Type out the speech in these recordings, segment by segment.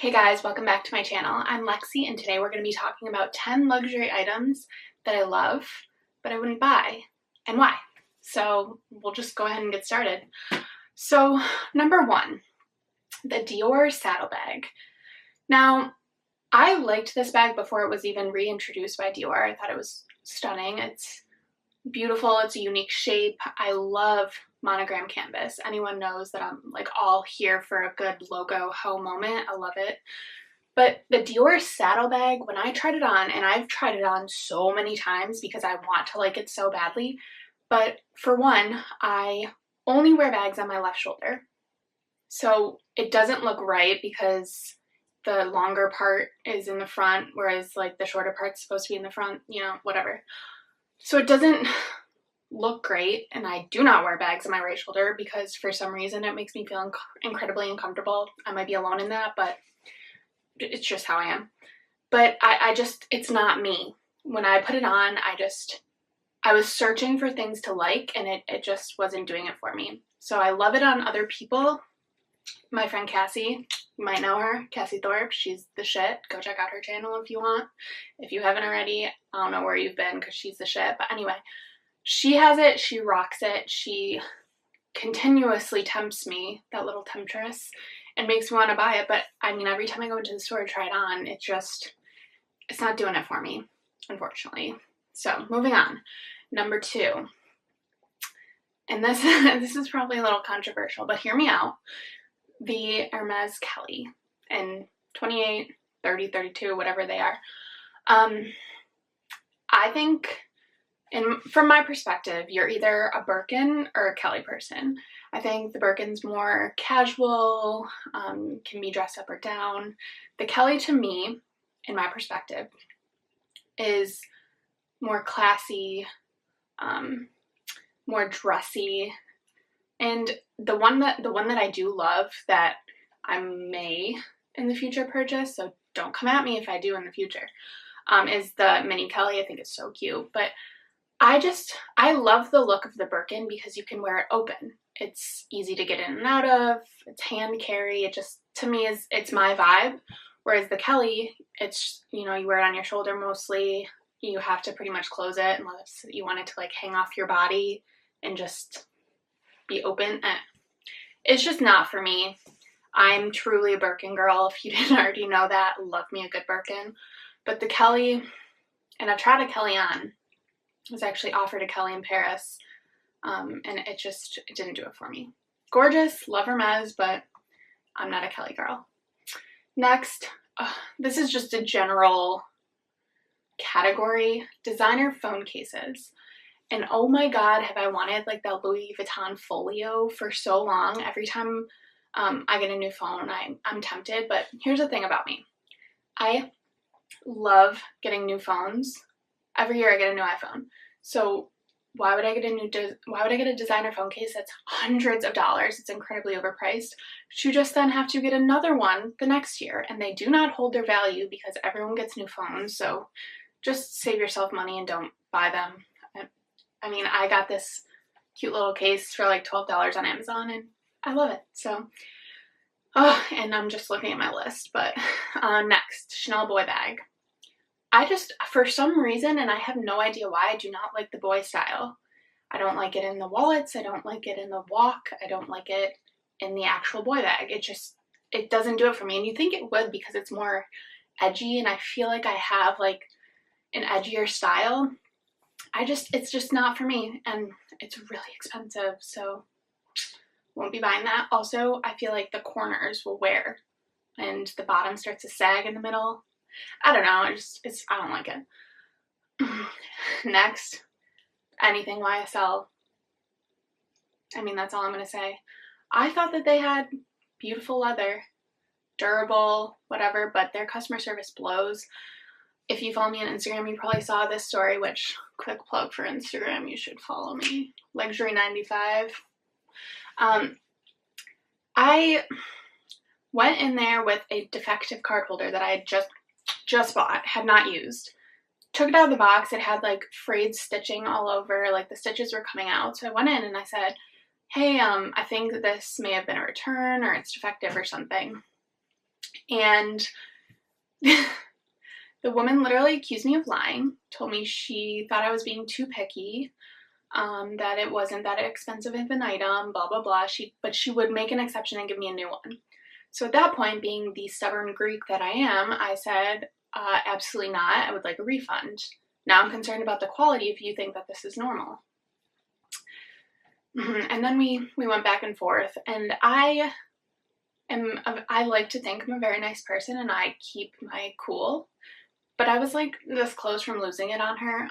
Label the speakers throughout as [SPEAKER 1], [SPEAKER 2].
[SPEAKER 1] Hey guys, welcome back to my channel. I'm Lexi and today we're going to be talking about 10 luxury items that I love but I wouldn't buy and why. So we'll just go ahead and get started. So number one, the Dior Saddle Bag. Now I liked this bag before it was even reintroduced by Dior. I thought it was stunning. It's beautiful, it's a unique shape. I love monogram canvas. Anyone knows that I'm like all here for a good logo hoe moment. I love it. But the Dior Saddle Bag, when I tried it on, and I've tried it on so many times because I want to like it so badly, but for one, I only wear bags on my left shoulder. So it doesn't look right because the longer part is in the front, whereas like the shorter part's supposed to be in the front, you know, whatever. So it doesn't look great, and I do not wear bags on my right shoulder because for some reason it makes me feel incredibly uncomfortable. I might be alone in that, but it's just how I am. But I just, it's not me. When I put it on, I was searching for things to like, and it just wasn't doing it for me. So I love it on other people. My friend Cassie, you might know her, Cassie Thorpe, she's the shit. Go check out her channel if you want. If you haven't already, I don't know where you've been because she's the shit. But anyway, she has it, she rocks it, she continuously tempts me, that little temptress, and makes me want to buy it. But I mean, every time I go into the store to try it on, it's not doing it for me, unfortunately. So moving on. Number two, and this is probably a little controversial, but hear me out. The Hermes Kelly in 28, 30, 32, whatever they are. I think, from my perspective, you're either a Birkin or a Kelly person. I think the Birkin's more casual, can be dressed up or down. The Kelly, to me, in my perspective, is more classy, more dressy. And the one that I do love that I may in the future purchase, so don't come at me if I do in the future, is the mini Kelly. I think it's so cute. But I love the look of the Birkin because you can wear it open. It's easy to get in and out of. It's hand carry. It just, to me, it's my vibe. Whereas the Kelly, it's, you know, you wear it on your shoulder mostly. You have to pretty much close it unless you want it to like hang off your body and just be open. It's just not for me. I'm truly a Birkin girl. If you didn't already know that, love me a good Birkin. But the Kelly, and I tried a Kelly on. I was actually offered a Kelly in Paris, and it didn't do it for me. Gorgeous, love Hermes, but I'm not a Kelly girl. Next, this is just a general category, designer phone cases. And oh my god, have I wanted like the Louis Vuitton folio for so long. Every time I get a new phone, I'm tempted. But here's the thing about me. I love getting new phones. Every year I get a new iPhone. So why would I get a designer phone case that's hundreds of dollars? It's incredibly overpriced. To just then have to get another one the next year. And they do not hold their value because everyone gets new phones. So just save yourself money and don't buy them. I mean, I got this cute little case for like $12 on Amazon and I love it. So, and I'm just looking at my list, but next, Chanel boy bag. For some reason, and I have no idea why, I do not like the boy style. I don't like it in the wallets. I don't like it in the walk. I don't like it in the actual boy bag. It doesn't do it for me. And you think it would because it's more edgy, and I feel like I have like an edgier style. It's just not for me, and it's really expensive, so won't be buying that. Also, I feel like the corners will wear and the bottom starts to sag in the middle. I don't know, I don't like it. Next, anything YSL. I mean, that's all I'm going to say. I thought that they had beautiful leather, durable, whatever, but their customer service blows. If you follow me on Instagram, you probably saw this story, which, quick plug for Instagram, you should follow me. LEXURY95. I went in there with a defective card holder that I had just bought, had not used. Took it out of the box. It had like frayed stitching all over, like the stitches were coming out. So I went in and I said, hey, I think that this may have been a return or it's defective or something. And the woman literally accused me of lying, told me she thought I was being too picky, that it wasn't that expensive of an item, blah, blah, blah. But she would make an exception and give me a new one. So at that point, being the stubborn Greek that I am, I said, absolutely not. I would like a refund. Now I'm concerned about the quality if you think that this is normal. And then we went back and forth, and I like to think I'm a very nice person and I keep my cool. But I was like this close from losing it on her.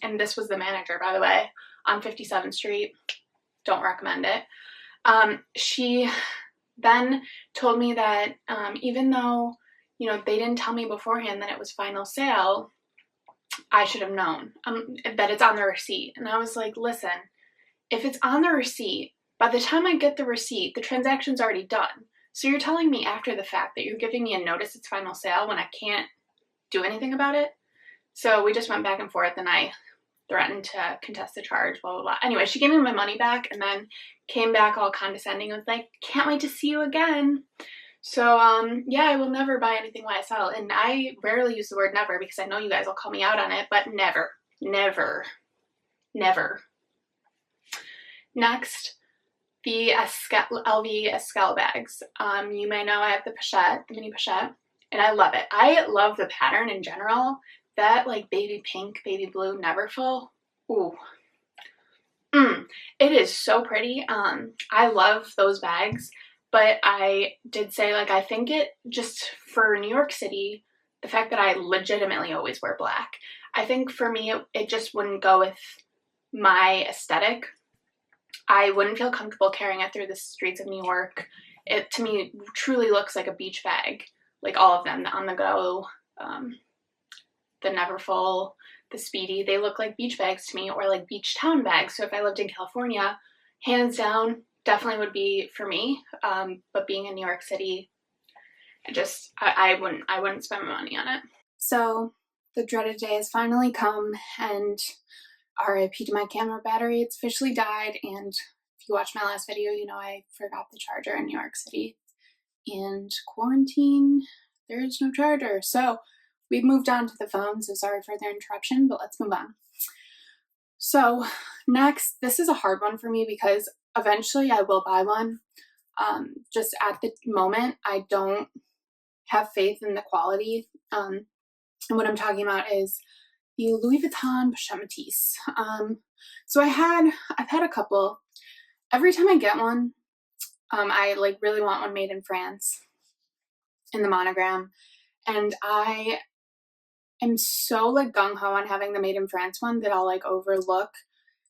[SPEAKER 1] And this was the manager, by the way, on 57th Street. Don't recommend it. She then told me that even though, you know, they didn't tell me beforehand that it was final sale, I should have known that it's on the receipt. And I was like, listen, if it's on the receipt, by the time I get the receipt, the transaction's already done. So you're telling me after the fact that you're giving me a notice it's final sale when I can't do anything about it? So we just went back and forth, and I threatened to contest the charge, blah, blah, blah. Anyway, she gave me my money back and then came back all condescending and was like, can't wait to see you again. So, yeah, I will never buy anything YSL. And I rarely use the word never because I know you guys will call me out on it, but never, never, never. Next, the LV Escale bags. You may know I have the Pochette, the mini Pochette, and I love it. I love the pattern in general. That like baby pink, baby blue, Neverfull. Ooh. It is so pretty. I love those bags, but I did say, like, I think it just for New York City, the fact that I legitimately always wear black, I think for me it just wouldn't go with my aesthetic. I wouldn't feel comfortable carrying it through the streets of New York. It, to me, truly looks like a beach bag. Like all of them, the On The Go, the Neverfull, the Speedy, they look like beach bags to me, or like beach town bags. So if I lived in California, hands down, definitely would be for me. But being in New York City, I wouldn't spend my money on it. So the dreaded day has finally come, and RIP to my camera battery. It's officially died, and if you watched my last video, you know I forgot the charger in New York City. And quarantine, there is no charger. So we've moved on to the phone, so sorry for the interruption, but let's move on. So next, this is a hard one for me because eventually I will buy one. Just at the moment, I don't have faith in the quality. And what I'm talking about is the Louis Vuitton Pochette Metis. So I've had a couple. Every time I get one, I like really want one made in France in the monogram, and I am so like gung-ho on having the made in France one that I'll like overlook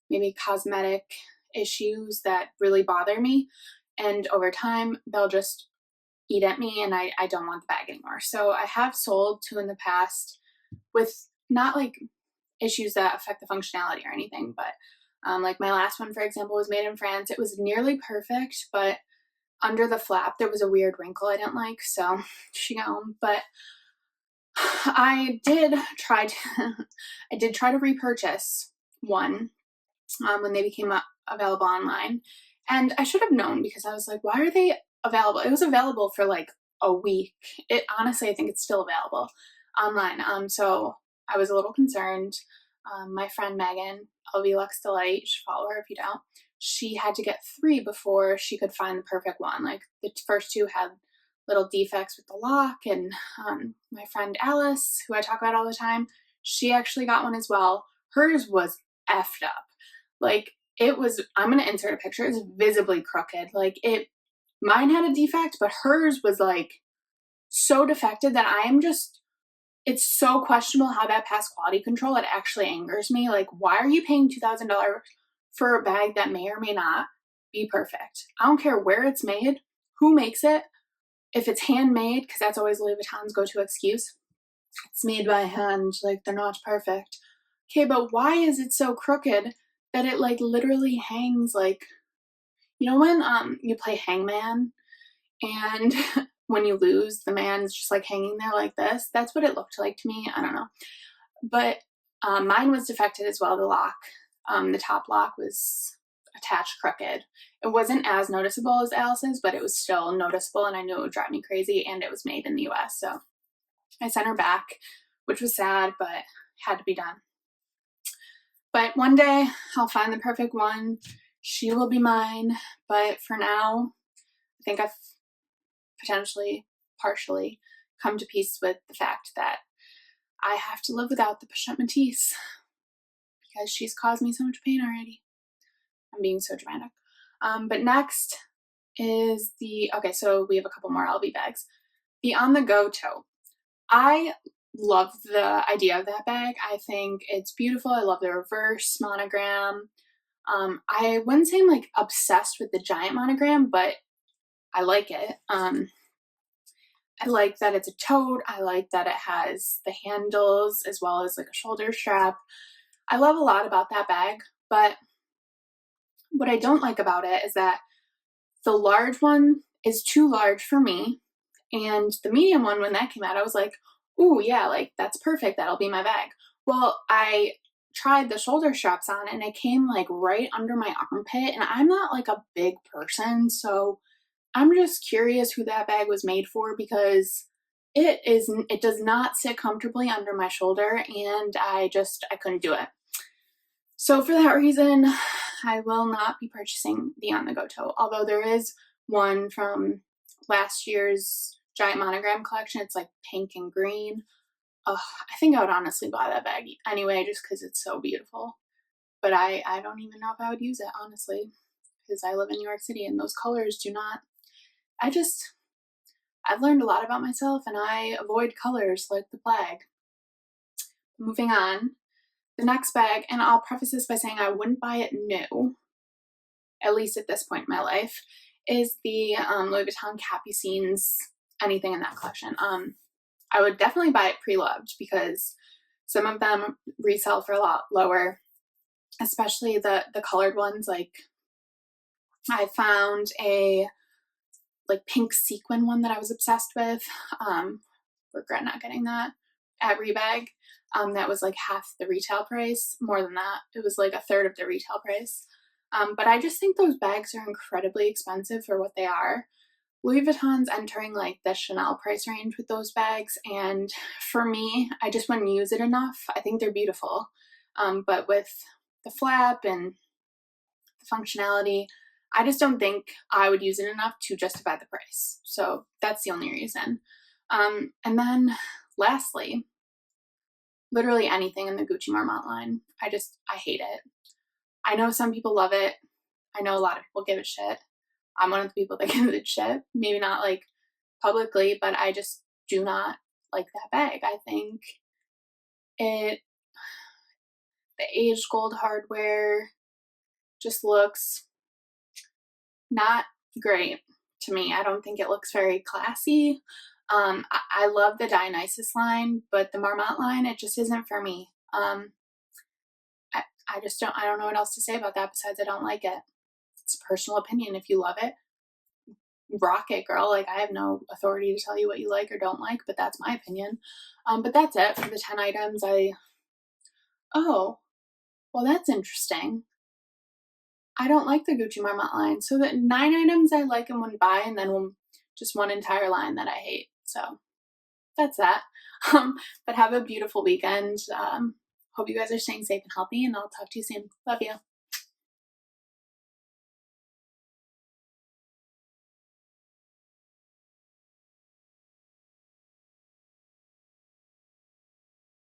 [SPEAKER 1] maybe cosmetic issues that really bother me, and over time they'll just eat at me and I don't want the bag anymore. So I have sold two in the past with not like issues that affect the functionality or anything, but like my last one, for example, was made in France. It was nearly perfect, but under the flap there was a weird wrinkle I didn't like, so she got home. But I did try to repurchase one when they became available online, and I should have known because I was like, why are they available? It was available for like a week. Honestly, I think it's still available online. So I was a little concerned. My friend Megan, LV Lux Delight, you should follow her if you don't. She had to get 3 before she could find the perfect one. Like the first 2 had little defects with the lock, and my friend Alice, who I talk about all the time, she actually got one as well. Hers was effed up. Like it was, I'm going to insert a picture, it's visibly crooked. Like mine had a defect, but hers was like so defected that it's so questionable how that passed quality control. It actually angers me. Like, why are you paying $2,000 for a bag that may or may not be perfect? I don't care where it's made, who makes it. If it's handmade, because that's always Louis Vuitton's go-to excuse, it's made by hand, like they're not perfect. Okay, but why is it so crooked that it like literally hangs like, you know when you play hangman and when you lose, the man's just like hanging there like this? That's what it looked like to me. I don't know. But mine was defected as well. The lock, the top lock was attached crooked. It wasn't as noticeable as Alice's, but it was still noticeable, and I knew it would drive me crazy, and it was made in the US, so I sent her back, which was sad, but had to be done. But one day I'll find the perfect one. She will be mine, but for now, I think I've potentially, partially come to peace with the fact that I have to live without the Pochette Metis because she's caused me so much pain already. I'm being so dramatic. But next is okay, so we have a couple more LV bags. The On The Go Tote. I love the idea of that bag. I think it's beautiful. I love the reverse monogram. I wouldn't say I'm like obsessed with the giant monogram, but I like it. I like that it's a tote. I like that it has the handles as well as like a shoulder strap. I love a lot about that bag, but what I don't like about it is that the large one is too large for me, and the medium one, when that came out, I was like, ooh, yeah, like that's perfect. That'll be my bag. Well, I tried the shoulder straps on and it came like right under my armpit, and I'm not like a big person, so I'm just curious who that bag was made for, because it does not sit comfortably under my shoulder, and I couldn't do it. So for that reason, I will not be purchasing the On The Go Tote, although there is one from last year's giant monogram collection. It's like pink and green. I think I would honestly buy that bag anyway, just because it's so beautiful. But I don't even know if I would use it, honestly, because I live in New York City and those colors do not. I've learned a lot about myself, and I avoid colors like the plague. Moving on, the next bag, and I'll preface this by saying I wouldn't buy it new, at least at this point in my life, is the Louis Vuitton Capucines, anything in that collection. I would definitely buy it pre-loved because some of them resell for a lot lower, especially the colored ones. Like I found a like pink sequin one that I was obsessed with. Regret not getting that at Rebag. That was like half the retail price, more than that. It was like a third of the retail price. But I just think those bags are incredibly expensive for what they are. Louis Vuitton's entering like the Chanel price range with those bags, and for me, I just wouldn't use it enough. I think they're beautiful, but with the flap and the functionality, I just don't think I would use it enough to justify the price. So that's the only reason. And then lastly, literally anything in the Gucci Marmont line. I hate it. I know some people love it. I know a lot of people give it shit. I'm one of the people that give it shit. Maybe not like publicly, but I just do not like that bag. I think the aged gold hardware just looks not great to me. I don't think it looks very classy. I love the Dionysus line, but the Marmont line, it just isn't for me. I don't know what else to say about that besides I don't like it. It's a personal opinion. If you love it, rock it, girl. Like, I have no authority to tell you what you like or don't like, but that's my opinion. But that's it for the 10 items. Oh, well, that's interesting. I don't like the Gucci Marmont line. So the 9 items I like and wouldn't buy, and then just one entire line that I hate. So that's that. But have a beautiful weekend. Hope you guys are staying safe and healthy, and I'll talk to you soon. Love you.